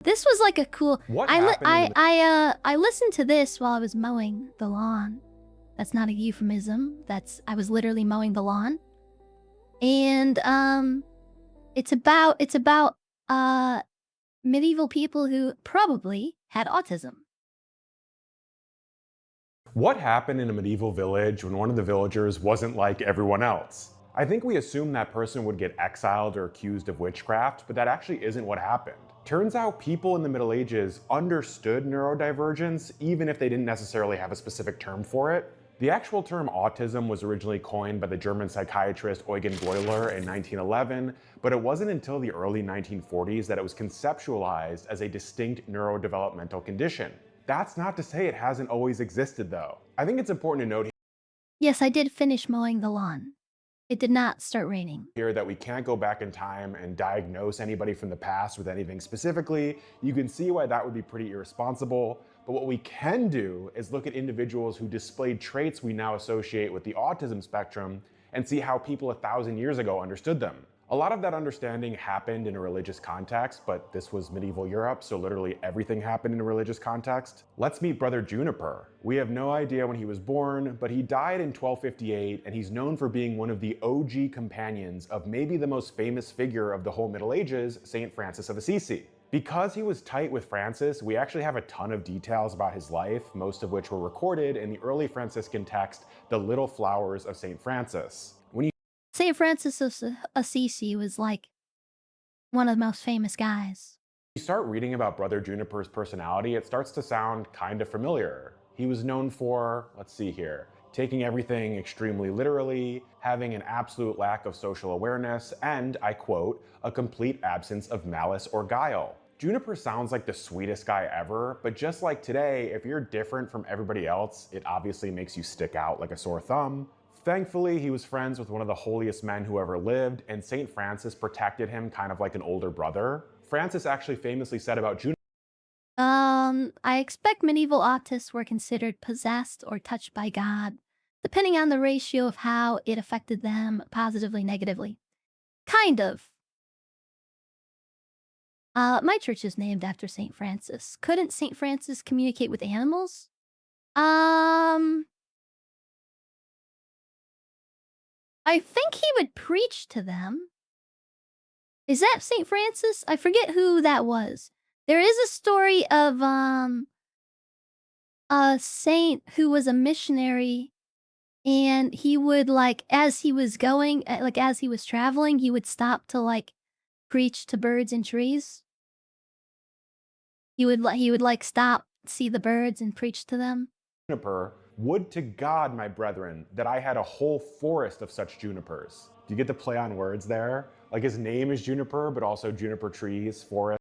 This was like a cool. What happened in the I listened to this while I was mowing the lawn. That's not a euphemism. I was literally mowing the lawn, and it's about medieval people who probably had autism. What happened in a medieval village when one of the villagers wasn't like everyone else? I think we assume that person would get exiled or accused of witchcraft, but that actually isn't what happened. Turns out people in the Middle Ages understood neurodivergence even if they didn't necessarily have a specific term for it. The actual term autism was originally coined by the German psychiatrist Eugen Bleuler in 1911, but it wasn't until the early 1940s that it was conceptualized as a distinct neurodevelopmental condition. That's not to say it hasn't always existed though. I think it's important to note Yes, I did finish mowing the lawn. It did not start raining. here that we can't go back in time and diagnose anybody from the past with anything specifically. You can see why that would be pretty irresponsible. But what we can do is look at individuals who displayed traits we now associate with the autism spectrum and see how people 1,000 years ago understood them. A lot of that understanding happened in a religious context, but this was medieval Europe, so literally everything happened in a religious context. Let's meet Brother Juniper. We have no idea when he was born, but he died in 1258, and he's known for being one of the OG companions of maybe the most famous figure of the whole Middle Ages, Saint Francis of Assisi. Because he was tight with Francis, we actually have a ton of details about his life, most of which were recorded in the early Franciscan text, The Little Flowers of Saint Francis. When St. Francis of Assisi was like one of the most famous guys. you start reading about Brother Juniper's personality, it starts to sound kind of familiar. He was known for, let's see here, taking everything extremely literally, having an absolute lack of social awareness, and, I quote, a complete absence of malice or guile. Juniper sounds like the sweetest guy ever, but just like today, if you're different from everybody else, it obviously makes you stick out like a sore thumb. Thankfully, he was friends with one of the holiest men who ever lived, and St. Francis protected him kind of like an older brother. Francis actually famously said about Juniper, I expect medieval autists were considered possessed or touched by God, depending on the ratio of how it affected them positively, negatively. Kind of. My church is named after St. Francis. Couldn't St. Francis communicate with animals? I think he would preach to them. Is that St. Francis? I forget who that was. There is a story of a saint who was a missionary, and he would as he was going, as he was traveling, he would stop to preach to birds and trees. He would stop, see the birds and preach to them. would to God, my brethren, that I had a whole forest of such junipers. Do you get the play on words there? Like his name is Juniper, but also juniper trees, forest.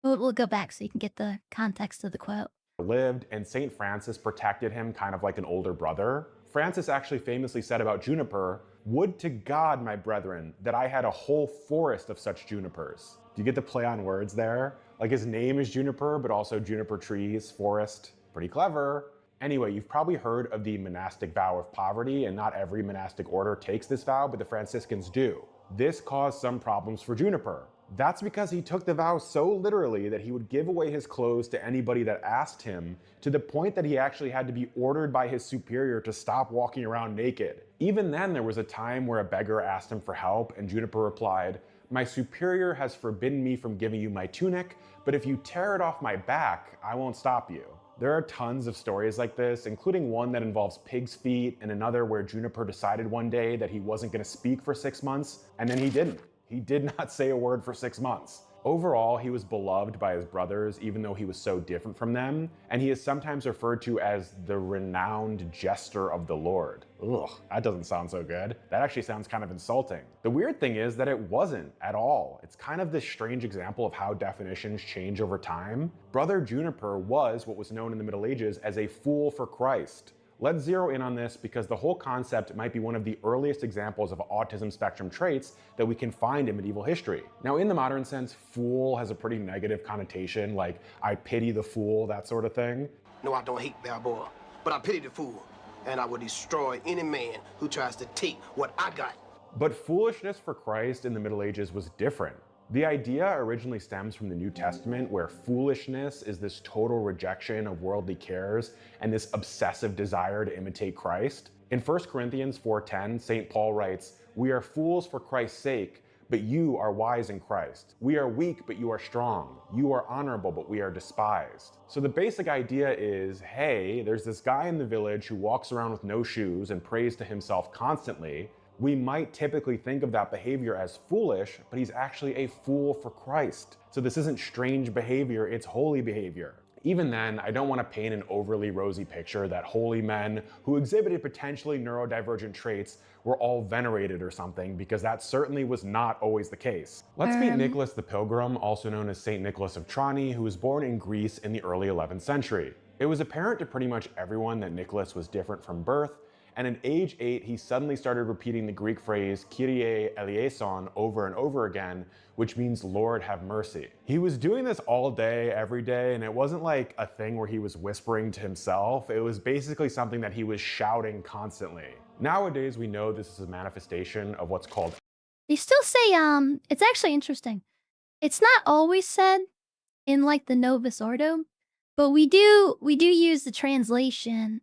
We'll go back so you can get the context of the quote. Lived, and St. Francis protected him kind of like an older brother. Francis actually famously said about Juniper, would to God, my brethren, that I had a whole forest of such junipers. Do you get the play on words there? Like his name is Juniper, but also juniper trees, forest. Pretty clever. Anyway, you've probably heard of the monastic vow of poverty, and not every monastic order takes this vow, but the Franciscans do. This caused some problems for Juniper. That's because he took the vow so literally that he would give away his clothes to anybody that asked him, to the point that he actually had to be ordered by his superior to stop walking around naked. Even then, there was a time where a beggar asked him for help, and Juniper replied, "My superior has forbidden me from giving you my tunic, but if you tear it off my back, I won't stop you." There are tons of stories like this, including one that involves pig's feet and another where Juniper decided one day that he wasn't going to speak for 6 months, and then he didn't. He did not say a word for 6 months. Overall, he was beloved by his brothers, even though he was so different from them, and he is sometimes referred to as the renowned jester of the Lord. Ugh, that doesn't sound so good. That actually sounds kind of insulting. The weird thing is that it wasn't at all. It's kind of this strange example of how definitions change over time. Brother Juniper was what was known in the Middle Ages as a fool for Christ. Let's zero in on this because the whole concept might be one of the earliest examples of autism spectrum traits that we can find in medieval history. Now, in the modern sense, fool has a pretty negative connotation, like I pity the fool, that sort of thing. No, I don't hate Balboa, but I pity the fool, and I will destroy any man who tries to take what I got. But foolishness for Christ in the Middle Ages was different. The idea originally stems from the New Testament, where foolishness is this total rejection of worldly cares and this obsessive desire to imitate Christ. In 1 Corinthians 4:10, St. Paul writes, "We are fools for Christ's sake, but you are wise in Christ. We are weak, but you are strong. You are honorable, but we are despised." So the basic idea is, hey, there's this guy in the village who walks around with no shoes and prays to himself constantly. We might typically think of that behavior as foolish, but he's actually a fool for Christ. So this isn't strange behavior, it's holy behavior. Even then, I don't want to paint an overly rosy picture that holy men who exhibited potentially neurodivergent traits were all venerated or something, because that certainly was not always the case. Let's meet Um, Nicholas the Pilgrim, also known as Saint Nicholas of Trani, who was born in Greece in the early 11th century. It was apparent to pretty much everyone that Nicholas was different from birth, and at age 8, he suddenly started repeating the Greek phrase Kyrie eleison over and over again, which means Lord have mercy. He was doing this all day, every day, and it wasn't like a thing where he was whispering to himself. It was basically something that he was shouting constantly. Nowadays, we know this is a manifestation of what's called. they still say, it's actually interesting. It's not always said in like the Novus Ordo, but we do use the translation.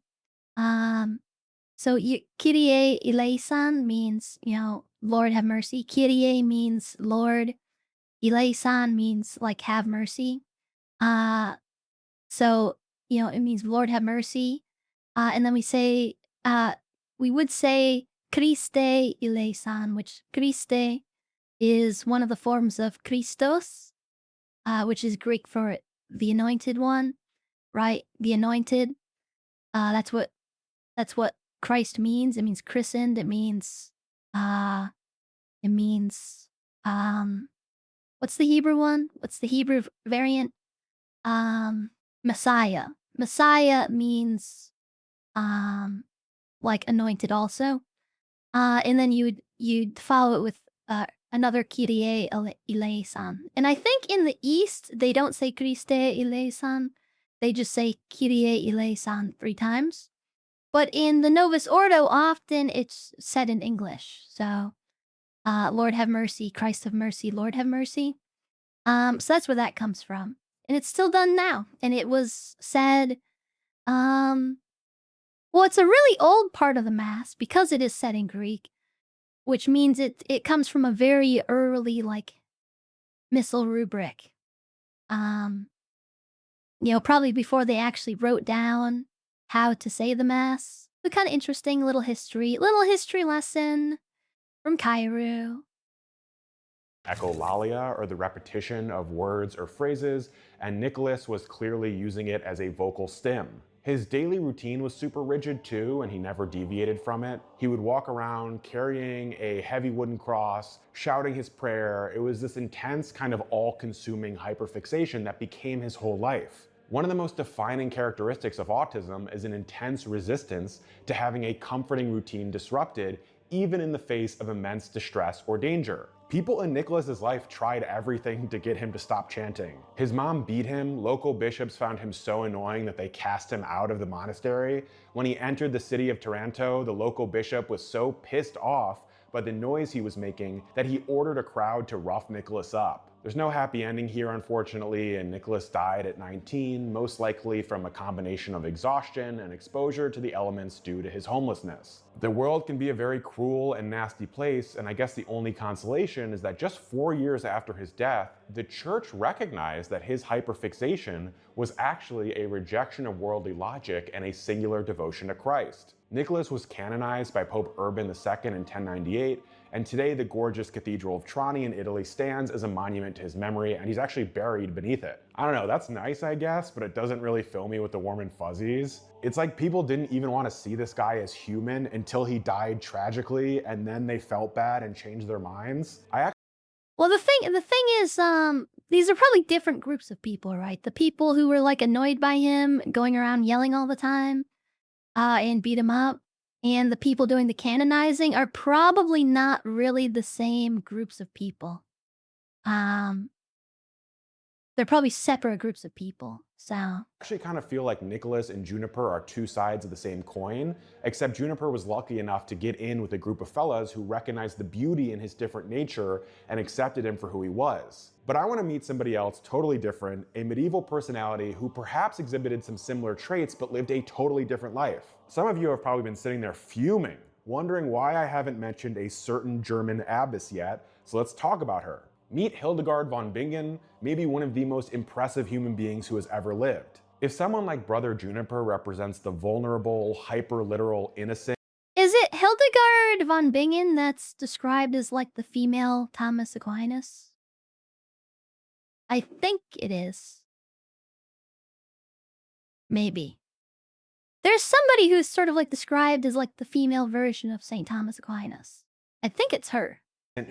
Um, so Kyrie eleison means, Lord have mercy. Kyrie means Lord. Eleison means like have mercy. Uh, so, it means Lord have mercy. And then uh, we would say Christe eleison, which Christe is one of the forms of Christos, which is Greek for the anointed one, right? The anointed. That's what Christ means. It means christened. Uh, it means, um, what's the Hebrew one? What's the Hebrew variant? Um, Messiah. Messiah means, um, like anointed also. And then you'd follow it with, another Kyrie eleison. And I think in the East, they don't say Christe eleison. They just say Kyrie eleison 3 times. But in the Novus Ordo, often it's said in English. So, Lord have mercy, Christ have mercy, Lord have mercy. So that's where that comes from. And it's still done now. And it was said, um, well, it's a really old part of the Mass because it is said in Greek, which means it comes from a very early, like, missal rubric. Um, probably before they actually wrote down how to say the Mass. A kind of interesting little history lesson from Kaeru. Echolalia, or the repetition of words or phrases, and Nicholas was clearly using it as a vocal stim. His daily routine was super rigid too, and he never deviated from it. He would walk around carrying a heavy wooden cross, shouting his prayer. It was this intense, kind of all consuming hyperfixation that became his whole life. One of the most defining characteristics of autism is an intense resistance to having a comforting routine disrupted, even in the face of immense distress or danger. People in Nicholas's life tried everything to get him to stop chanting. His mom beat him, local bishops found him so annoying that they cast him out of the monastery. When he entered the city of Taranto, the local bishop was so pissed off by the noise he was making that he ordered a crowd to rough Nicholas up. There's no happy ending here, unfortunately, and Nicholas died at 19, most likely from a combination of exhaustion and exposure to the elements due to his homelessness. The world can be a very cruel and nasty place, and I guess the only consolation is that just 4 years after his death, the church recognized that his hyperfixation was actually a rejection of worldly logic and a singular devotion to Christ. Nicholas was canonized by Pope Urban II in 1098, and today the gorgeous Cathedral of Trani in Italy stands as a monument to his memory, and he's actually buried beneath it. I don't know, that's nice, I guess, but it doesn't really fill me with the warm and fuzzies. It's like people didn't even want to see this guy as human until he died tragically, and then they felt bad and changed their minds. Well, the thing is, these are probably different groups of people, right? The people who were like annoyed by him, going around yelling all the time, and beat him up, and the people doing the canonizing are probably not really the same groups of people. Um, They're probably separate groups of people, so Actually kind of feel like Nicholas and Juniper are two sides of the same coin, except Juniper was lucky enough to get in with a group of fellas who recognized the beauty in his different nature and accepted him for who he was. But I want to meet somebody else totally different, a medieval personality who perhaps exhibited some similar traits but lived a totally different life. Some of you have probably been sitting there fuming, wondering why I haven't mentioned a certain German abbess yet, so let's talk about her. Meet Hildegard von Bingen, maybe one of the most impressive human beings who has ever lived. If someone like Brother Juniper represents the vulnerable, hyper-literal innocent, is it Hildegard von Bingen that's described as, like, the female Thomas Aquinas? I think it is. Maybe. There's somebody who's sort of, like, described as, like, the female version of Saint Thomas Aquinas. I think it's her.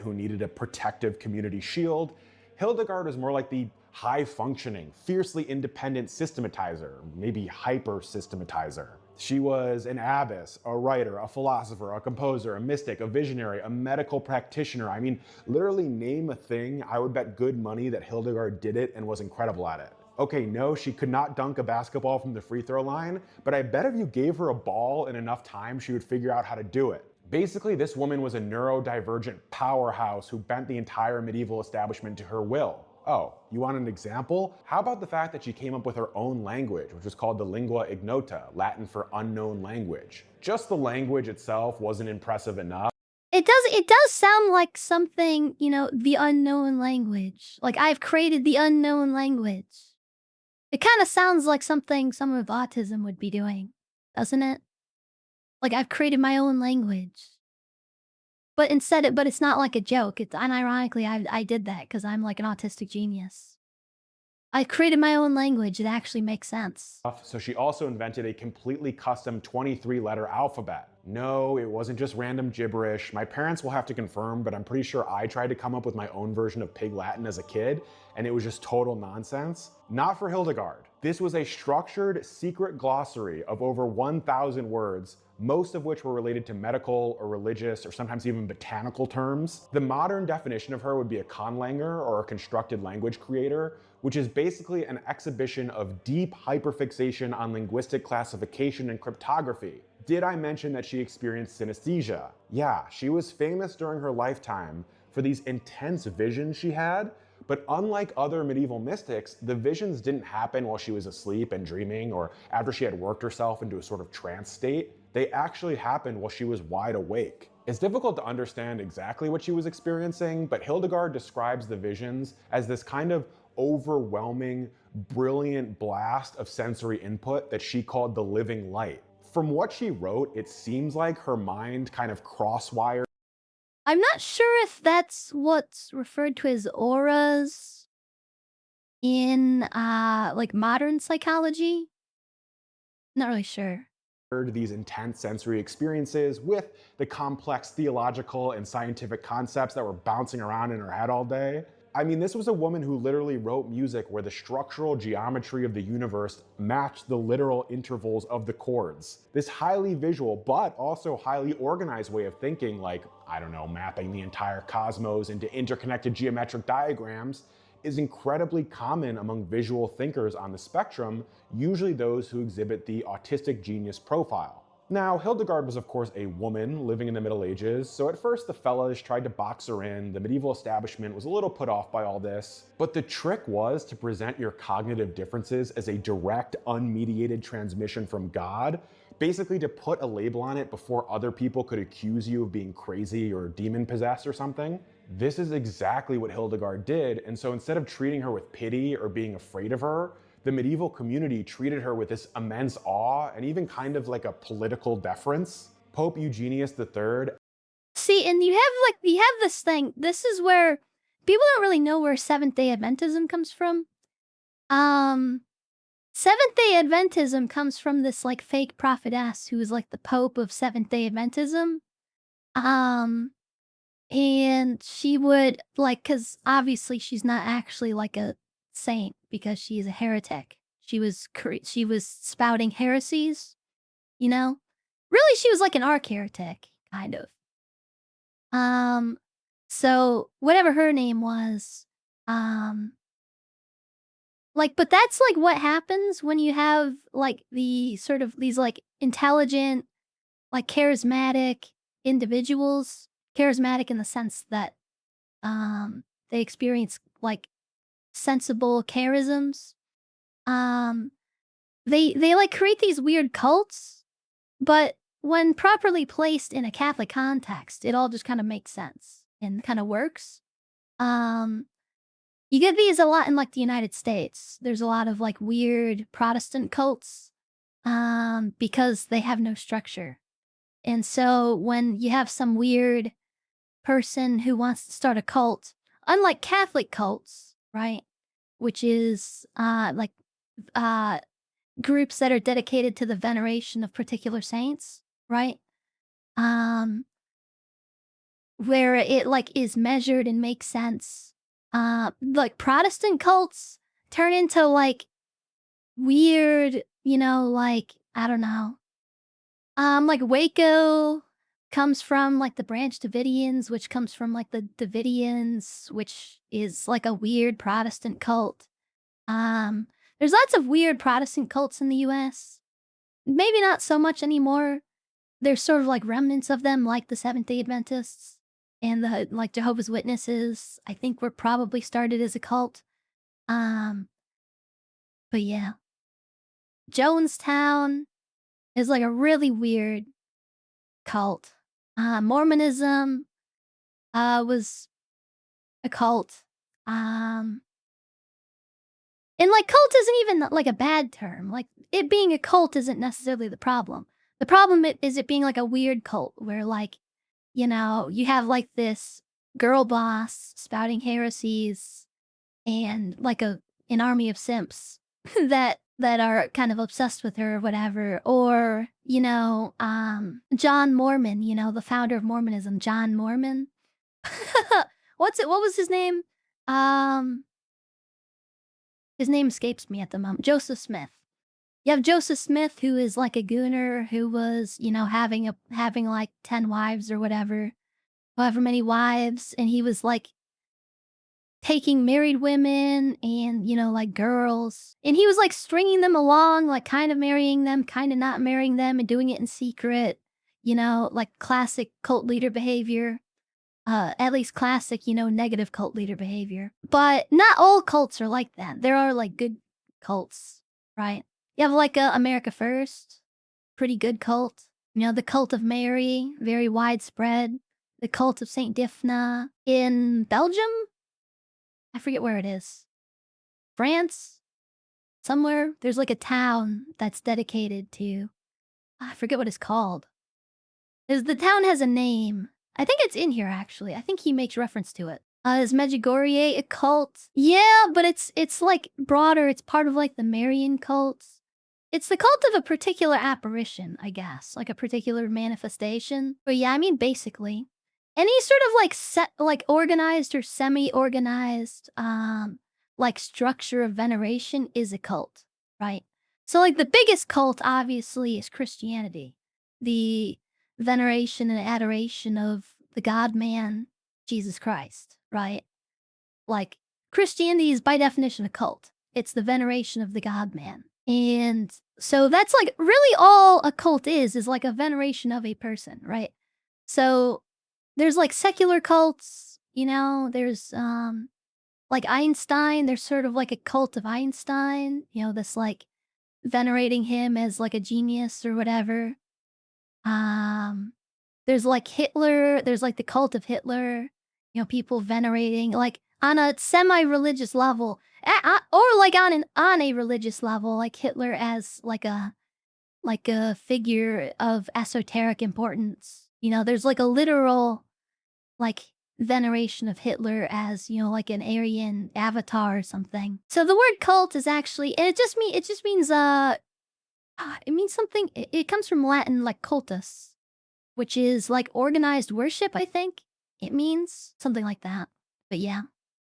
who needed a protective community shield, Hildegard is more like the high-functioning, fiercely independent systematizer, maybe hyper-systematizer. She was an abbess, a writer, a philosopher, a composer, a mystic, a visionary, a medical practitioner. I mean, literally name a thing, I would bet good money that Hildegard did it and was incredible at it. Okay, no, she could not dunk a basketball from the free throw line, but I bet if you gave her a ball and enough time, she would figure out how to do it. Basically, this woman was a neurodivergent powerhouse who bent the entire medieval establishment to her will. Oh, you want an example? How about the fact that she came up with her own language, which was called the lingua ignota, Latin for unknown language. Just the language itself wasn't impressive enough. It does sound like something, the unknown language. Like, I've created the unknown language. It kinda sounds like something someone with autism would be doing, doesn't it? Like, I've created my own language. But it's not like a joke, it's unironically, I did that because 'cause I'm like an autistic genius. I created my own language, it actually makes sense. So she also invented a completely custom 23-letter alphabet. No, it wasn't just random gibberish. My parents will have to confirm, but I'm pretty sure I tried to come up with my own version of Pig Latin as a kid, and it was just total nonsense. Not for Hildegard. This was a structured, secret glossary of over 1,000 words, most of which were related to medical or religious or sometimes even botanical terms. The modern definition of her would be a conlanger or a constructed language creator, which is basically an exhibition of deep hyperfixation on linguistic classification and cryptography. Did I mention that she experienced synesthesia? Yeah, she was famous during her lifetime for these intense visions she had, but unlike other medieval mystics, the visions didn't happen while she was asleep and dreaming or after she had worked herself into a sort of trance state. They actually happened while she was wide awake. It's difficult to understand exactly what she was experiencing, but Hildegard describes the visions as this kind of overwhelming, brilliant blast of sensory input that she called the living light. From what she wrote, it seems like her mind kind of crosswired. I'm not sure if that's what's referred to as auras in, like, modern psychology. Not really sure. These intense sensory experiences with the complex theological and scientific concepts that were bouncing around in her head all day. I mean, this was a woman who literally wrote music where the structural geometry of the universe matched the literal intervals of the chords. This highly visual, but also highly organized way of thinking, like, I don't know, mapping the entire cosmos into interconnected geometric diagrams, is incredibly common among visual thinkers on the spectrum, usually those who exhibit the autistic genius profile. Now, Hildegard was of course a woman living in the Middle Ages, so at first the fellas tried to box her in, the medieval establishment was a little put off by all this, but the trick was to present your cognitive differences as a direct, unmediated transmission from God, basically to put a label on it before other people could accuse you of being crazy or demon-possessed or something. This is exactly what Hildegard did, and so instead of treating her with pity or being afraid of her, the medieval community treated her with this immense awe and even kind of like a political deference. Pope Eugenius III. See, and you have this thing. This is where people don't really know where Seventh-day Adventism comes from. Um, Seventh-day Adventism comes from this, like, fake prophetess who is, like, the Pope of Seventh-day Adventism. Um, and she would, like, because obviously she's not actually, like, a saint because she is a heretic. She was spouting heresies, you know? Really, she was like an arch heretic, kind of. Um, so whatever her name was, um, Like, but that's, like, what happens when you have, like, the sort of these, like, intelligent, like, charismatic individuals. Charismatic in the sense that, they experience, like, sensible charisms. Um, they, like, create these weird cults, but when properly placed in a Catholic context, it all just kinda makes sense and kinda works. Um, you get these a lot in, like, the United States. There's a lot of, like, weird Protestant cults, because they have no structure. And so when you have some weird person who wants to start a cult, unlike Catholic cults, right? Which is, uh, groups that are dedicated to the veneration of particular saints, right? Um, where it, like, is measured and makes sense. Like, Protestant cults turn into, like, weird, like, I don't know. Like, Waco comes from, like, the Branch Davidians, which comes from, like, the Davidians, which is, like, a weird Protestant cult. Um, there's lots of weird Protestant cults in the US. Maybe not so much anymore. There's sort of, like, remnants of them, like the Seventh-day Adventists and the, like, Jehovah's Witnesses, I think were probably started as a cult. Um, but yeah. Jonestown is, like, a really weird cult. Mormonism, was a cult. Um, and, like, cult isn't even, like, a bad term. Like, it being a cult isn't necessarily the problem. The problem is it being, like, a weird cult where, like, you have, like, this girl boss spouting heresies and, like, an army of simps that are kind of obsessed with her or whatever, or, John Mormon, the founder of Mormonism, John Mormon. What was his name? Um, his name escapes me at the moment. Joseph Smith. You have Joseph Smith, who is, like, a gooner who was, having, like, 10 wives or whatever, however many wives, and he was, like, taking married women and, like, girls, and he was, like, stringing them along, like, kind of marrying them, kinda not marrying them, and doing it in secret, like classic cult leader behavior. At least classic, negative cult leader behavior. But not all cults are like that. There are, like, good cults, right? You have, like, America First, pretty good cult. The cult of Mary, very widespread. The cult of Saint Diphnah in Belgium? I forget where it is. France? Somewhere? There's, like, a town that's dedicated to I forget what it's called. The town has a name. I think it's in here, actually. I think he makes reference to it. Is Medjugorje a cult? Yeah, but it's, like, broader. It's part of, like, the Marian cults. It's the cult of a particular apparition, I guess, like a particular manifestation. But yeah, I mean, basically, any sort of, like, organized or semi-organized, like, structure of veneration is a cult, right? So, like, the biggest cult, obviously, is Christianity. The veneration and adoration of the God-man, Jesus Christ, right? Like, Christianity is by definition a cult. It's the veneration of the God-man. And so that's, like, really all a cult is like a veneration of a person, right? So there's, like, secular cults, there's, like, Einstein, there's sort of like a cult of Einstein, this, like, venerating him as, like, a genius or whatever. Um, there's, like, Hitler, there's, like, the cult of Hitler, people venerating, like, on a semi-religious level, or, like, on a religious level, like Hitler as, like a figure of esoteric importance. There's, like, a literal, like, veneration of Hitler as, like an Aryan avatar or something. So the word cult is actually and it just means, it means something it comes from Latin, like, cultus, which is, like, organized worship, I think it means, something like that. But yeah.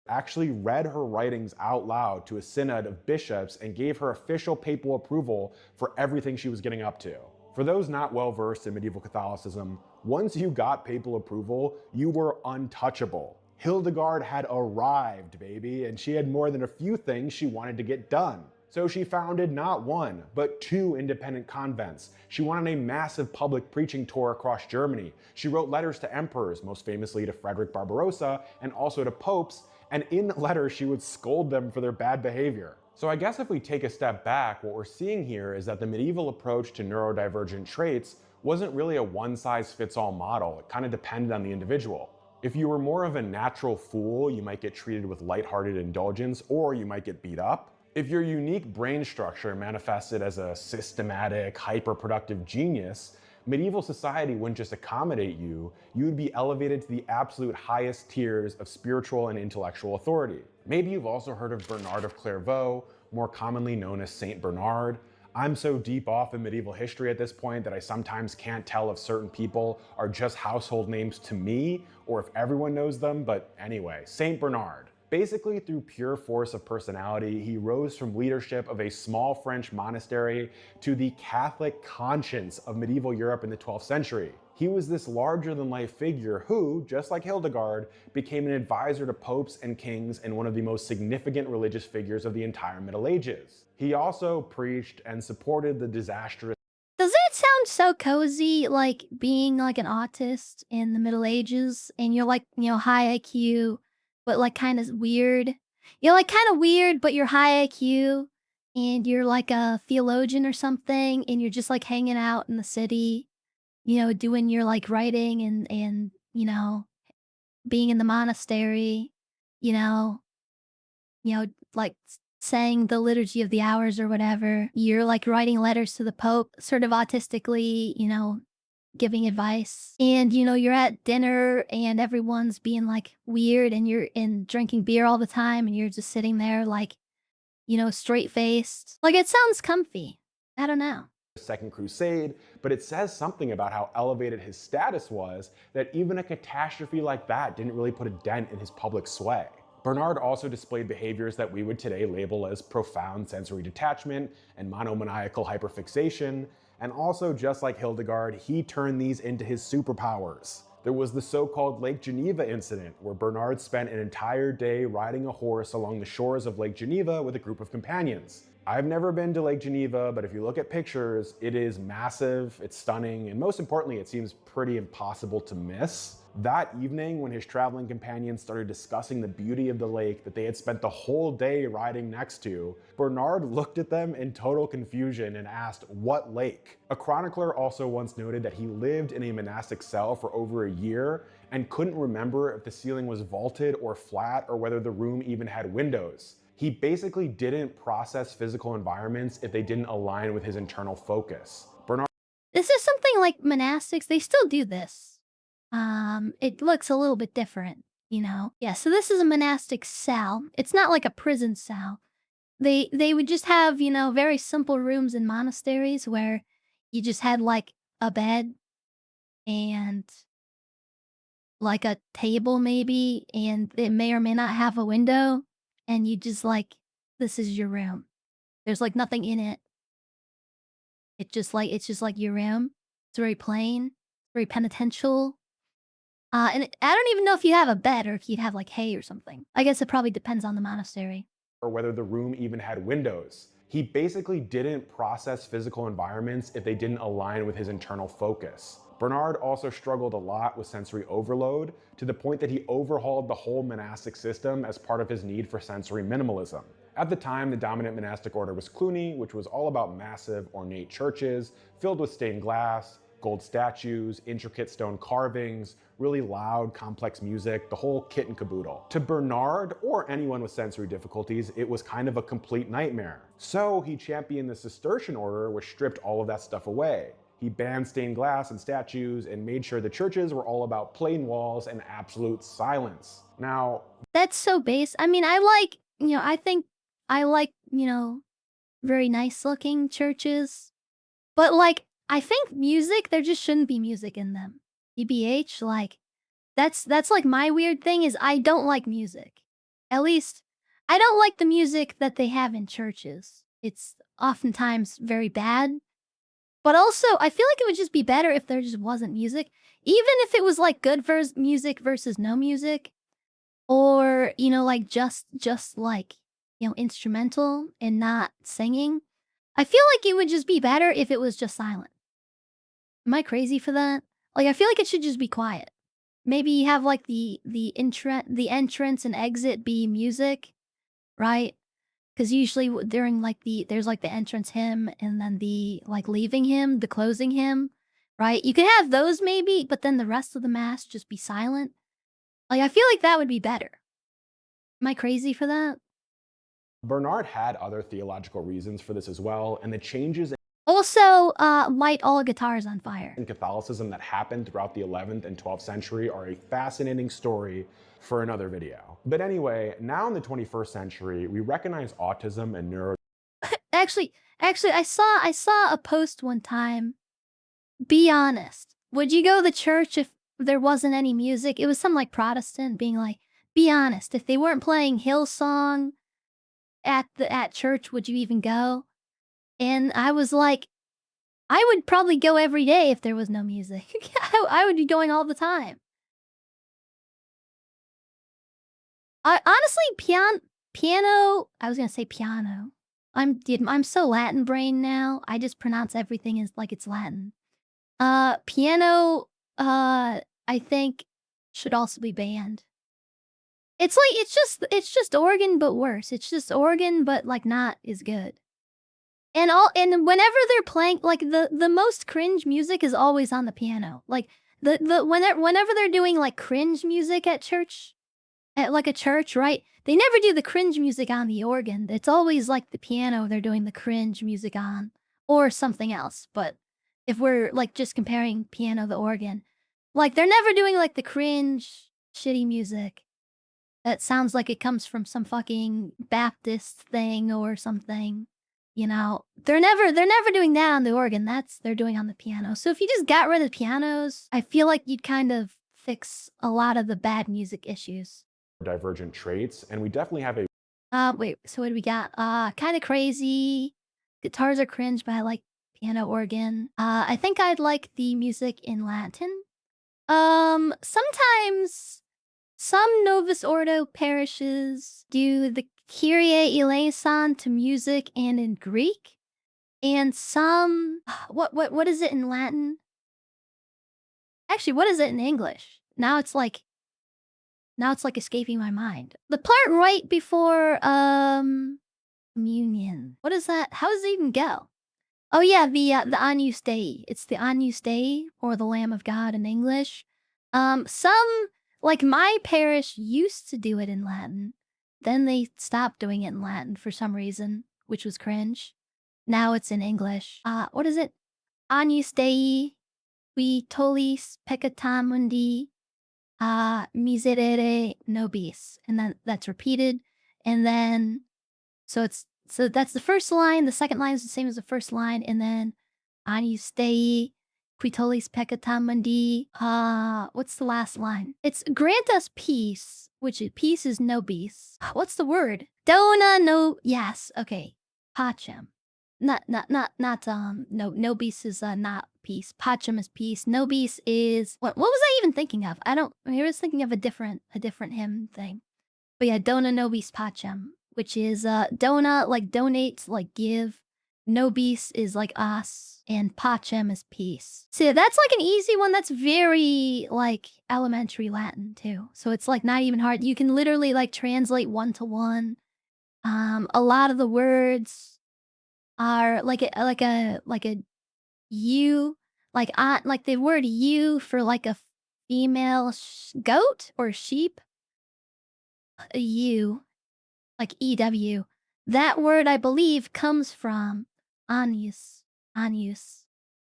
Actually read her writings out loud to a synod of bishops and gave her official papal approval for everything she was getting up to. For those not well versed in medieval Catholicism, once you got papal approval, you were untouchable. Hildegard had arrived, baby, and she had more than a few things she wanted to get done. So she founded not one, but two independent convents. She went on a massive public preaching tour across Germany. She wrote letters to emperors, most famously to Frederick Barbarossa, and also to popes, and in the letters she would scold them for their bad behavior. So I guess if we take a step back, what we're seeing here is that the medieval approach to neurodivergent traits wasn't really a one-size-fits-all model. It kind of depended on the individual. If you were more of a natural fool, you might get treated with lighthearted indulgence, or you might get beat up. If your unique brain structure manifested as a systematic, hyper-productive genius, medieval society wouldn't just accommodate you, you would be elevated to the absolute highest tiers of spiritual and intellectual authority. Maybe you've also heard of Bernard of Clairvaux, more commonly known as Saint Bernard. I'm so deep off in medieval history at this point that I sometimes can't tell if certain people are just household names to me or if everyone knows them, but anyway, Saint Bernard. Basically, through pure force of personality, he rose from leadership of a small French monastery to the Catholic conscience of medieval Europe in the 12th century. He was this larger-than-life figure who, just like Hildegard, became an advisor to popes and kings and one of the most significant religious figures of the entire Middle Ages. He also preached and supported the disastrous. Does it sound so cozy, like being like an autist in the Middle Ages and you're like, high IQ, but like kind of weird? You're like kind of weird, but you're high IQ and you're like a theologian or something and you're just like hanging out in the city, doing your like writing and, being in the monastery, you know, like saying the liturgy of the hours or whatever. You're like writing letters to the Pope, sort of autistically, giving advice. And, you're at dinner and everyone's being like weird and you're in drinking beer all the time and you're just sitting there like, straight faced. Like it sounds comfy. I don't know. Second Crusade, but it says something about how elevated his status was that even a catastrophe like that didn't really put a dent in his public sway. Bernard also displayed behaviors that we would today label as profound sensory detachment and monomaniacal hyperfixation, and also, just like Hildegard, he turned these into his superpowers. There was the so-called Lake Geneva incident, where Bernard spent an entire day riding a horse along the shores of Lake Geneva with a group of companions. I've never been to Lake Geneva, but if you look at pictures, it is massive, it's stunning, and most importantly, it seems pretty impossible to miss. That evening, when his traveling companions started discussing the beauty of the lake that they had spent the whole day riding next to, Bernard looked at them in total confusion and asked, "What lake?" A chronicler also once noted that he lived in a monastic cell for over a year and couldn't remember if the ceiling was vaulted or flat or whether the room even had windows. He basically didn't process physical environments if they didn't align with his internal focus. Bernard This is something like monastics. They still do this. It looks a little bit different, Yeah, so this is a monastic cell. It's not like a prison cell. They would just have, very simple rooms in monasteries where you just had like a bed and like a table maybe, and it may or may not have a window, and you just like this is your room. There's like nothing in it. It's just like your room. It's very plain, very penitential. I don't even know if you have a bed or if you'd have like hay or something. I guess it probably depends on the monastery. or whether the room even had windows. He basically didn't process physical environments if they didn't align with his internal focus. Bernard also struggled a lot with sensory overload to the point that he overhauled the whole monastic system as part of his need for sensory minimalism. At the time, the dominant monastic order was Cluny, which was all about massive, ornate churches filled with stained glass, gold statues, intricate stone carvings, really loud, complex music, the whole kit and caboodle. To Bernard, or anyone with sensory difficulties, it was kind of a complete nightmare. So he championed the Cistercian order, which stripped all of that stuff away. He banned stained glass and statues and made sure the churches were all about plain walls and absolute silence. Now, That's so base. I mean, I think I like, very nice looking churches. But like, I think music, there just shouldn't be music in them. EBH, like, that's like my weird thing is I don't like music. At least, I don't like the music that they have in churches. It's oftentimes very bad. But also, I feel like it would just be better if there just wasn't music. Even if it was like good music versus no music. or, like just like, instrumental and not singing. I feel like it would just be better if it was just silent. Am I crazy for that? Like, I feel like it should just be quiet. Maybe have like the entrance and exit be music, right? Because usually during like there's like the entrance hymn and then the like leaving hymn, the closing hymn, right? You could have those maybe, but then the rest of the mass just be silent. Like, I feel like that would be better. Am I crazy for that? Bernard had other theological reasons for this as well, and the changes Also, light all guitars on fire. in Catholicism that happened throughout the 11th and 12th century are a fascinating story for another video. But anyway, now in the 21st century, we recognize autism and neuro Actually, I saw a post one time. Be honest. Would you go to church if there wasn't any music? It was some like Protestant being like, "Be honest. If they weren't playing Hillsong at church, would you even go?" And I was like, I would probably go every day if there was no music. I would be going all the time. I honestly, piano. I was gonna say piano. I'm so Latin brain now. I just pronounce everything as like it's Latin. Piano. I think should also be banned. It's like it's just organ but worse. It's just organ but like not as good. And whenever they're playing, like, the most cringe music is always on the piano. Like, whenever they're doing, like, cringe music at church, at, like, a church, right? They never do the cringe music on the organ. It's always, like, the piano they're doing the cringe music on, or something else, but if we're, like, just comparing piano to organ, like, they're never doing, like, the cringe, shitty music that sounds like it comes from some fucking Baptist thing or something. They're never doing that on the organ. They're doing on the piano. So if you just got rid of pianos, I feel like you'd kind of fix a lot of the bad music issues. divergent traits, and we definitely have a Wait, so what do we got? Kind of crazy. Guitars are cringe, but I like piano organ. I think I'd like the music in Latin. Sometimes some Novus Ordo parishes do the Kyrie eleison to music and in Greek. And some what is it in Latin? Actually, what is it in English? Now it's like escaping my mind. The part right before communion. What is that? How does it even go? Oh yeah, the Agnus Dei. It's the Agnus Dei or the Lamb of God in English. Some like my parish used to do it in Latin. Then they stopped doing it in Latin for some reason, which was cringe. Now it's in English. What is it? Agnus Dei, qui tollis peccata mundi, miserere nobis. And then that's repeated. And then, so that's the first line. The second line is the same as the first line. And then, Agnus Dei, qui tollis peccata mundi. What's the last line? It's grant us peace, which is peace is nobis. What's the word? Dona no, yes, okay. Pacem. No, nobis is, not peace. Pacem is peace. Nobis is what was I even thinking of? I was thinking of a different hymn thing. But yeah, Dona nobis pacem, which is, dona, like donate, like give. Nobis is like us, and pacem is peace. So yeah, that's like an easy one. That's very like elementary Latin too. So it's like not even hard. You can literally like translate one to one. A lot of the words are like a "you," like the word "you" for, like, a female goat or sheep, a "ewe," like EW. That word, I believe, comes from agnus,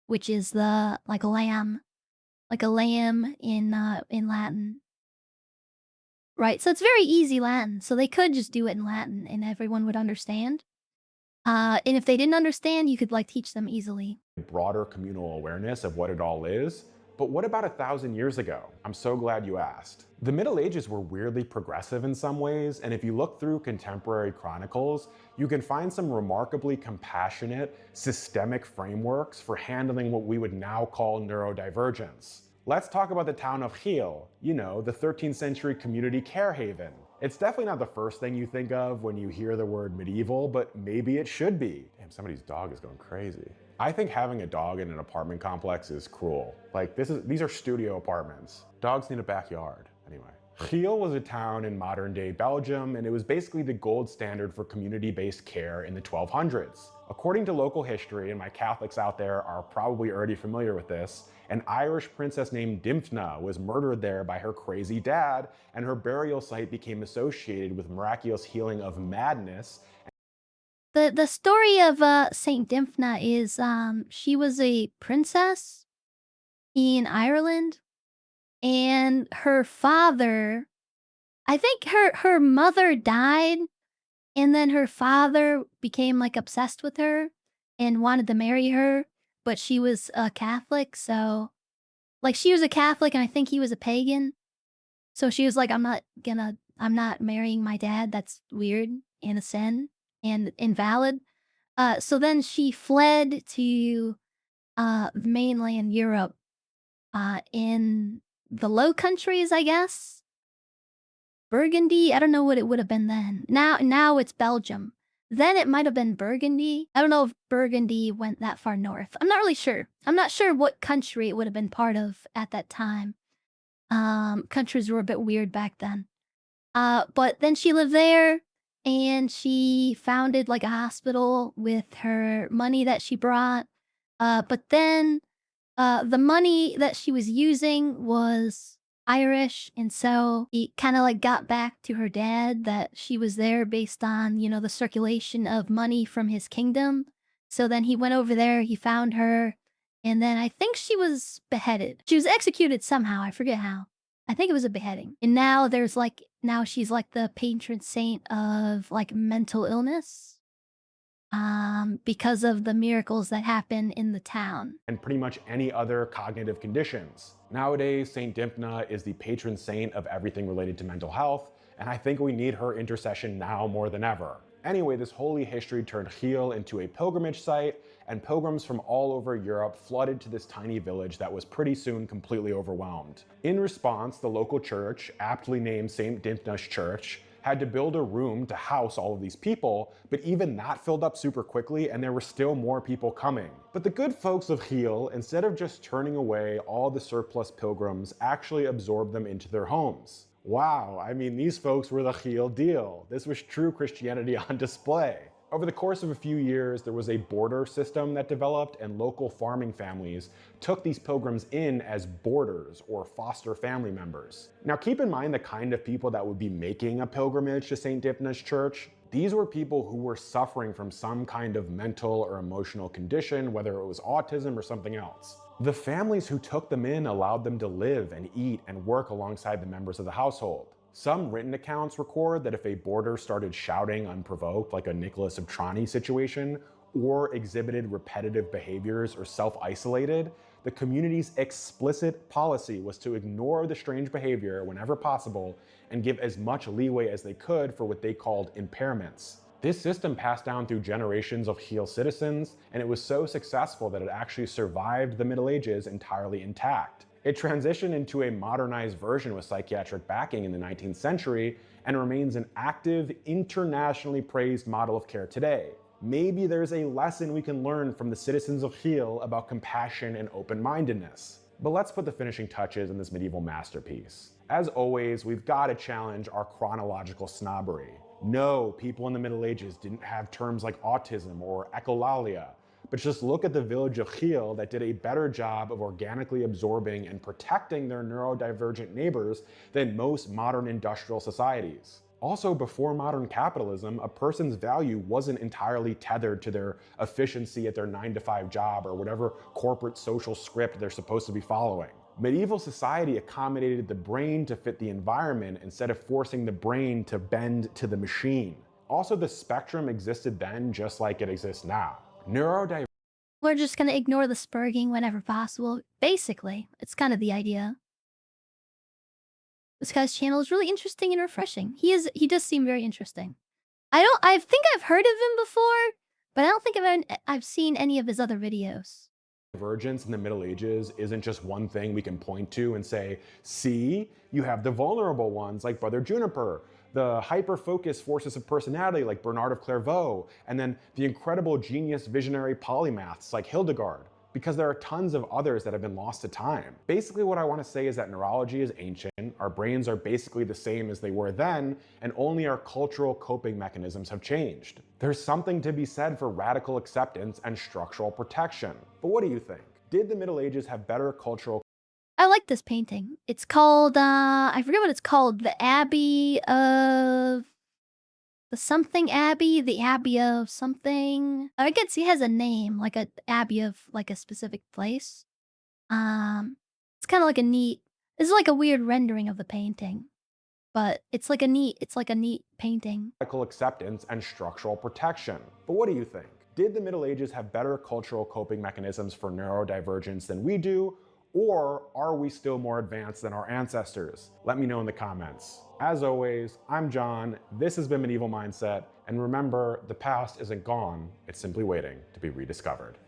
which is like a lamb in Latin. Right, so it's very easy Latin, so they could just do it in Latin and everyone would understand. And if they didn't understand, you could, like, teach them easily. broader communal awareness of what it all is. But what about 1,000 years ago? I'm so glad you asked. The Middle Ages were weirdly progressive in some ways, and if you look through contemporary chronicles, you can find some remarkably compassionate, systemic frameworks for handling what we would now call neurodivergence. Let's talk about the town of Geel, the 13th century community care haven. It's definitely not the first thing you think of when you hear the word medieval, but maybe it should be. Damn, somebody's dog is going crazy. I think having a dog in an apartment complex is cruel. Like these are studio apartments. Dogs need a backyard. Anyway. Geel was a town in modern day Belgium, and it was basically the gold standard for community based care in the 1200s. According to local history, and my Catholics out there are probably already familiar with this, an Irish princess named Dymphna was murdered there by her crazy dad, and her burial site became associated with miraculous healing of madness. The story of Saint Dymphna is she was a princess in Ireland, and her father, I think her mother died, and then her father became, like, obsessed with her and wanted to marry her, but she was a Catholic, so like, she was a Catholic, and I think he was a pagan, so she was like, I'm not marrying my dad, that's weird and a sin and invalid." So then she fled to, mainland Europe, in the Low Countries, I guess? Burgundy? I don't know what it would have been then. Now it's Belgium. Then it might have been Burgundy. I don't know if Burgundy went that far north. I'm not really sure. I'm not sure what country it would have been part of at that time. Countries were a bit weird back then. But then she lived there and she founded like a hospital with her money that she brought. But then the money that she was using was Irish, and so he kinda, like, got back to her dad that she was there based on, the circulation of money from his kingdom. So then he went over there, he found her, and then I think she was beheaded. She was executed somehow, I forget how. I think it was a beheading. And now she's, like, the patron saint of, like, mental illness, because of the miracles that happen in the town. And pretty much any other cognitive conditions. Nowadays, Saint Dymphna is the patron saint of everything related to mental health, and I think we need her intercession now more than ever. Anyway, this holy history turned Geel into a pilgrimage site, and pilgrims from all over Europe flooded to this tiny village that was pretty soon completely overwhelmed. In response, the local church, aptly named St. Dymphna's Church, had to build a room to house all of these people, but even that filled up super quickly and there were still more people coming. But the good folks of Geel, instead of just turning away all the surplus pilgrims, actually absorbed them into their homes. Wow, I mean, these folks were the Geel deal. This was true Christianity on display. Over the course of a few years, there was a border system that developed, and local farming families took these pilgrims in as boarders or foster family members. Now, keep in mind the kind of people that would be making a pilgrimage to St. Dymphna's Church. These were people who were suffering from some kind of mental or emotional condition, whether it was autism or something else. The families who took them in allowed them to live and eat and work alongside the members of the household. Some written accounts record that if a boarder started shouting unprovoked, like a Nicholas of Trani situation, or exhibited repetitive behaviors or self-isolated, the community's explicit policy was to ignore the strange behavior whenever possible and give as much leeway as they could for what they called impairments. This system passed down through generations of Geel citizens, and it was so successful that it actually survived the Middle Ages entirely intact. It transitioned into a modernized version with psychiatric backing in the 19th century and remains an active, internationally praised model of care today. Maybe there's a lesson we can learn from the citizens of Geel about compassion and open-mindedness. But let's put the finishing touches in this medieval masterpiece. As always, we've got to challenge our chronological snobbery. No, people in the Middle Ages didn't have terms like autism or echolalia. But just look at the village of Geel that did a better job of organically absorbing and protecting their neurodivergent neighbors than most modern industrial societies. Also, before modern capitalism, a person's value wasn't entirely tethered to their efficiency at their 9-to-5 job or whatever corporate social script they're supposed to be following. Medieval society accommodated the brain to fit the environment instead of forcing the brain to bend to the machine. Also, the spectrum existed then just like it exists now. Neurodiversity. We're just gonna ignore the spurging whenever possible. Basically, it's kind of the idea. This guy's channel is really interesting and refreshing. He does seem very interesting. I think I've heard of him before, but I don't think I've seen any of his other videos. Divergence in the Middle Ages isn't just one thing we can point to and say, see, you have the vulnerable ones like Brother Juniper, the hyper-focused forces of personality like Bernard of Clairvaux, and then the incredible genius visionary polymaths like Hildegard, because there are tons of others that have been lost to time. Basically what I want to say is that neurology is ancient, our brains are basically the same as they were then, and only our cultural coping mechanisms have changed. There's something to be said for radical acceptance and structural protection. But what do you think? Did the Middle Ages have better cultural I like this painting. It's called, I forget what it's called, the Abbey of the something Abbey, the Abbey of something. I can see it has a name, like a Abbey of like a specific place. It's kind of like a neat. This is like a weird rendering of the painting, but it's like a neat painting. acceptance and structural protection? But what do you think? Did the Middle Ages have better cultural coping mechanisms for neurodivergence than we do? Or are we still more advanced than our ancestors? Let me know in the comments. As always, I'm John, this has been Medieval Mindset, and remember, the past isn't gone, it's simply waiting to be rediscovered.